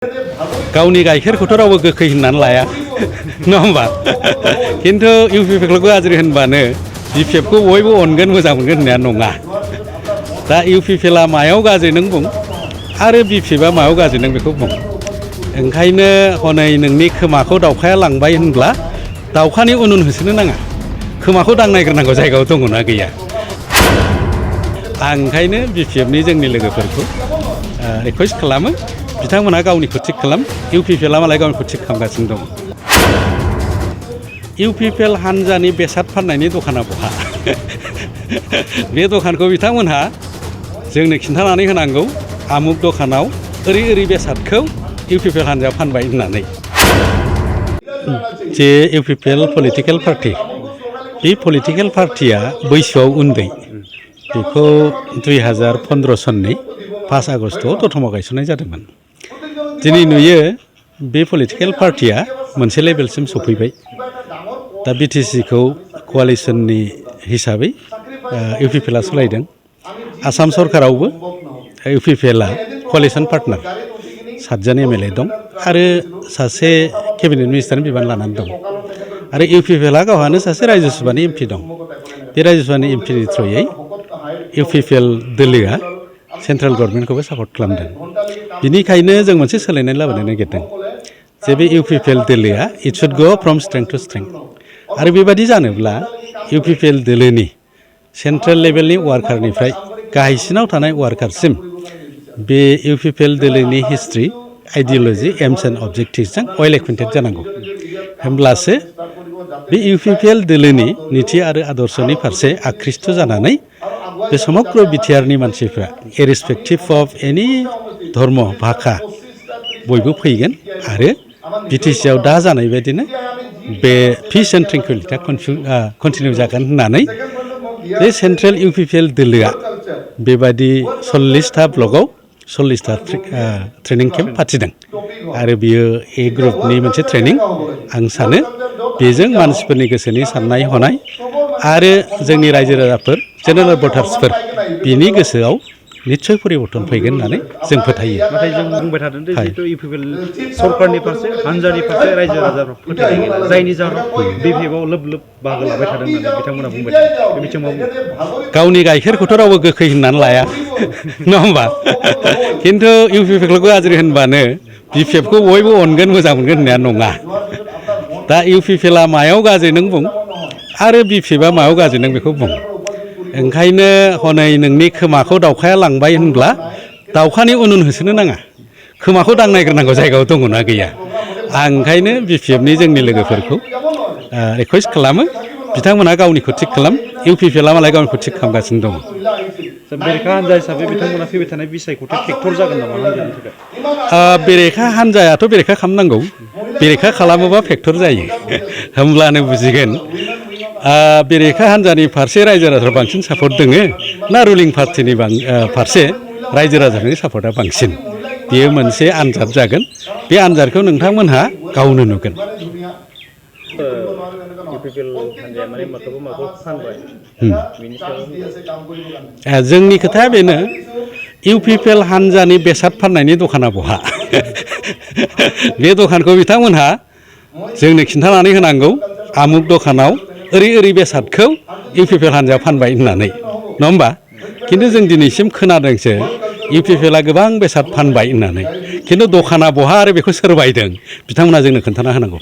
गावनि गाइखेरखौथ' रावबो गोखै होननानै लाया नङा होमबा खिन्थु इउपिपिएलखौ गाज्रि होनबानो बिपिएफखौ बयबो अनगोन मोजां मोनगोन होननाया नङा दा इउपिपिएलआ मायाव गाज्रि नों बुं आरो बिपिएफआ मायाव गाज्रि नों बेखौ बुं ओंखायनो हनै नोंनि खोमाखौ दावखाया लांबाय होनब्ला दावखानि उन होसोनो नाङा खोमाखौ दांनायग्रोनांगौ जायगायाव दङना गैया आं ओंखायनो बिपिएफनि जोंनि लोगोफोरखौ रिकुवेस्ट खालामो बिथांमोनहा गावनिखौ थिग खालाम इउपिपिएलआ मालाय गावनिखौ थिग खालामगासिनो दं इउपिपिएल हानजानि बेसाद फाननायनि दखाना बहा बे दखानखौ बिथांमोनहा जोंनो खिन्थानानै होनांगौ आमुक दखानाव ओरै बेसादखौ इउपिपिएल हानजाया फानबाय होननानै जे इउपिपिएल पलिटिकेल पार्टि बे पलिटिकेल पार्टिया बैसोआव उन्दै बेखौ 2015 सननि 5 आगस्टआव दतमायाव गायसननाय जादोंमोन दिनै नुयो बे पलिटिकेल पार्टिया मोनसे लेभेलसिम सफैबाय दा बिटिसिखौ क'आलिसननि हिसाबै इउपिपिएलआ सालायदों आसाम सरकारावबो इउपिपिएलआ क'आलिसन पार्टनार 7 जन एमएलए दं आरो सासे केबिनेट मिनिस्टारनि बिबान लानानै दं आरो इउपिपिएलआ गावहानो सासे रायजो सभानि एमपि दं बे रायजो सभानि एमपिनि थ्रुयै इउपिपिएल दोलोआ सेन्ट्रेल गभर्नमेन्टखौबो सापर्ट खालामदों बिनिखायनो जों मोनसे सोलायनाय लाबोनो नागिरदों जे बे इउपिपिएल दोलोआ it should go from strength to strength आरो बेबादि जानोब्ला इउपिपिएल दोलोनि सेन्ट्रेल लेभेलनि वार्कारनिफ्राय गाहायसिनाव थानाय वार्कारसिम बे इउपिपिएल दोलोनि हिस्ट्रि आइडिय'लजि एम्स एन्ड अबजेक्टिभ्सजों वेल एक्वेन्टेड जानांगौ होमब्लासो बे इउपिपिएल दोलोनि नीति आरो आदर्शनि फारसे आकृष्ट जानानै बे समग्र बिटिआरनि मानसिफ्रा इरेसपेक्टिभ अफ एनि धर्म भाषा बयबो फैगोन आरो बिटिसिआव दा जानाय बायदिनो बे पिस एन्ड ट्रेंकुइलिटिया कन्टिनिउ जागोन होननानै बे सेन्ट्रेल इउपिपिएल दोलोआ बेबादि 40टा ब्लकआव 40टा ट्रेनिं केम्प फाथिदों आरो बियो ए ग्रुपनि मोनसे ट्रेनिं आं सानो बेजों मानसिफोरनि गोसोनि साननाय हनाय आरो जोंनि रायजो राजाफोर जेनेरेल भटार्सफोर बिनि गोसोआव निस्सय परिबर्तन फैगोन होननानै जों फोथायो नाथाय जों बुंबाय थादों दि जितु इउपिपिएल सरकारनि फारसे हानजानि फारसे रायजो राजाफोरा फोथायनाय गैला जायनि जाहोनाव बिपिएफआव लोब बाहागो लाबाय थादों होननानै बिथांमोना बुंबाय थादों बे बिथिङाव गावनि गाइखेरखौथ' रावबो गोखै होननानै लाया नङा होमबा खिन्थु इउपिपिएलखौ गाज्रि होनबानो बिपिएफखौ बयबो अनगोन मोजां मोनगोन होननाया नङा दा इउपिपिएलआ मायाव गाज्रि नों बुं आरो बिपिएफआ मायाव गाज्रि नों बेखौ बुं ओंखायनो हनै नोंनि खोमाखौ दावखाया लांबाय होनब्ला दावखानि उन होसोनो नाङा खोमाखौ दांनायग्रोनांगौ जायगायाव दङना गैया आं ओंखायनो बिपिएफनि जोंनि लोगोफोरखौ रिकुवेस्ट खालामो बिथांमोनहा गावनिखौ थिग खालाम इउपिपिएलआ मालाय गावनिखौ थिग खालामगासिनो दं बेरेखा हानजा हिसाबै बिथांमोना फैबाय थानाय बिसायख'थि फेक्टर जागोन नामा हानजानि थाखाय बेरेखा हानजायाथ' बेरेखा खालामनांगौ बेरेखा खालामोबा फेक्टर जायो होमब्लानो बुजिगोन बेरेखा हानजानि फारसे रायजो राजाफ्रा बांसिन सापर्ट दोङो ना रुलिं पार्टिनि फारसे रायजो राजाफोरनि सापर्टआ बांसिन बेयो मोनसे आनजाद जागोन बे आनजादखौ नोंथांमोनहा गावनो नुगोन जोंनि खोथाया बेनो इउपिपिएल हानजानि बेसाद फाननायनि दखाना बहा बे दखानखौ बिथांमोनहा जोंनो खिन्थानानै होनांगौ आमुक दखानाव ओरै बेसादखौ इउपिपिएल हानजाया फानबाय होननानै नङा होमबा खिन्थु जों दिनैसिम खोनादोंसो इउपिपिएलआ गोबां बेसाद फानबाय होननानै खिन्थु दखाना बहा आरो बेखौ सोर बायदों बिथांमोना जोंनो खोन्थाना होनांगौ